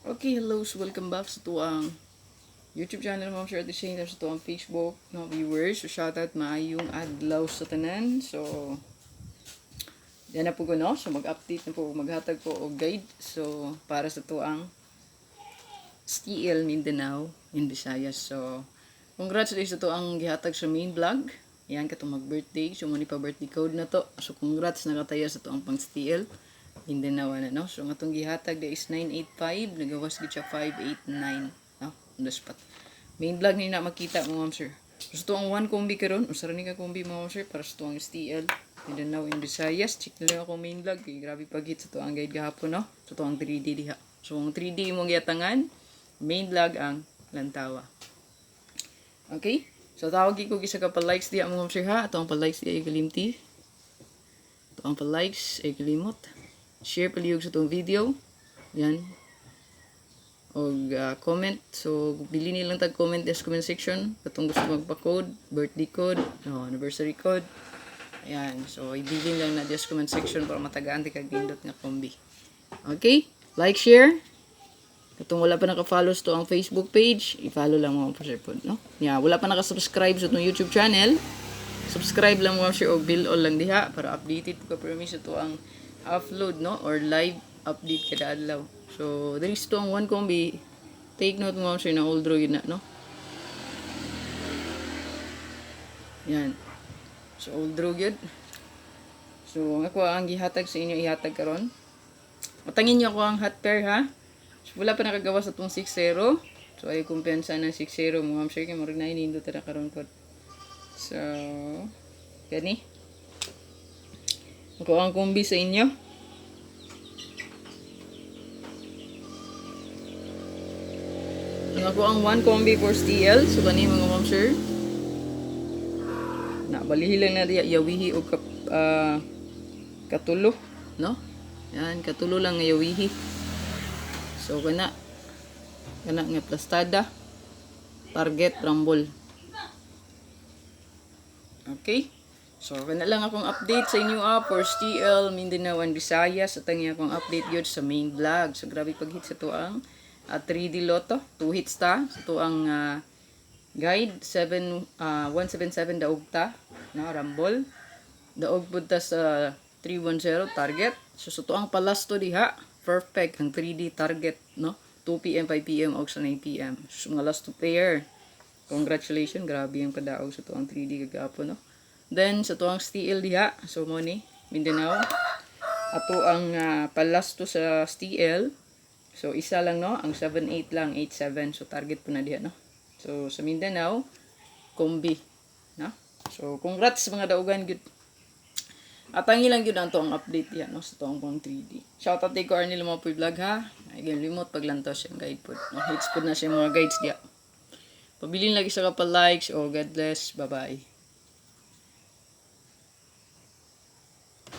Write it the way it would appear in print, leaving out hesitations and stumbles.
Okay, hello, so welcome back sa tuang YouTube channel, Ma'am Share at the same time sa tuang Facebook no, viewers. So shoutout maayong adlaw sa tanan. So yan na po ko no. So mag-update na po, maghatag po og guide. So para sa tuang STL Mindanao in Visayas. So congrats ulit sa tuang gihatag sa main vlog. Yan katong mag-birthday. So muni pa birthday code na to. So congrats nakataya sa tuang pang STL Mindanao na no. So ang atong gihatag is 985, nagawas gid siya 589, no. On the spot. Main vlog ni na makita mo ma'am sir. So to ang one combi karon, usa ra ni ka combi mo ma'am sir para sa tuang STL Mindanao in Visayas. Check na lang ako main vlog kay grabe pagit sa tuang guide gahapon no. So tuang 3D diha. So ang 3D mo giatangan, main vlog ang Lantawa. Okay? So tawag ko gisa ka pa likes diha mo ma'am sir ha. Ato ang pa likes diha kalimti. Ato ang pa likes ay kalimot. Share palihog sa itong video. Yan. O comment. So, bili nilang tag-comment sa comment section. Katong gusto magpa-code, birthday code, anniversary code. Ayan. So, ibili lang na sa comment section para matagaan di kag-indot nga kombi. Okay? Like, share. Katong wala pa naka-follow sa ang Facebook page, i-follow lang mo pa po, no? Yeah, wala pa naka-subscribe sa itong YouTube channel. Subscribe lang mo siya o bill all lang diha para updated ko promise ito ang upload no or live update kada adlaw. So there is to ang one combi. Take note mo siya na old draw yun na no. Yan. So old draw yun. So ako ang gihatag sa inyo ihatag karon. Matangin niyo ako ang hot pair ha. So, wala pa nakagawa sa tong 6-0. So ay kumpensa ng 6-0 mo ma'am sure kay mo rin na inindo ta karon ko. So gani. Ako ang kombi sa inyo. Ako ang one combi for STL. So kani mga ma'am sir. Nabalihi lang na diya yawihi o katulo, no? Yan, katulo lang nga yawihi. So kana nga plastada, target, rumble. Okay? So, kana lang akong update sa inyo for STL Mindanao and Visayas. At ang akong update yun sa main vlog. So, grabe pag-hit sa to ang 3D Lotto. 2 hits ta. Sa to ang guide. 177 daog ta. No, rumble. Daog po ta sa 310 target. So, sa to ang palasto diha. Perfect ang 3D target. No? 2 PM, 5 PM, o sa 9 PM. So, mga last 2 player. Congratulations. Grabe yung kadaog sa to ang 3D kagapon, no? Then, sa tuang STL diha, so mo ni, Mindanao. Ato ang palasto sa STL. So, isa lang, no? Ang 78 lang, 87. So, target po na diha, no? So, sa Mindanao, kombi, no? So, congrats sa mga daugan, good. At ang ilang yun ang to ang update diha, no? Sa tuang pang 3D. Shoutout kay Arnel mo po vlog, ha? Ay, remote paglantos yung guide po. No? Hits po na siya mga guides diha. Pabilin lagi sa kapal likes. Oh, God bless. Bye-bye.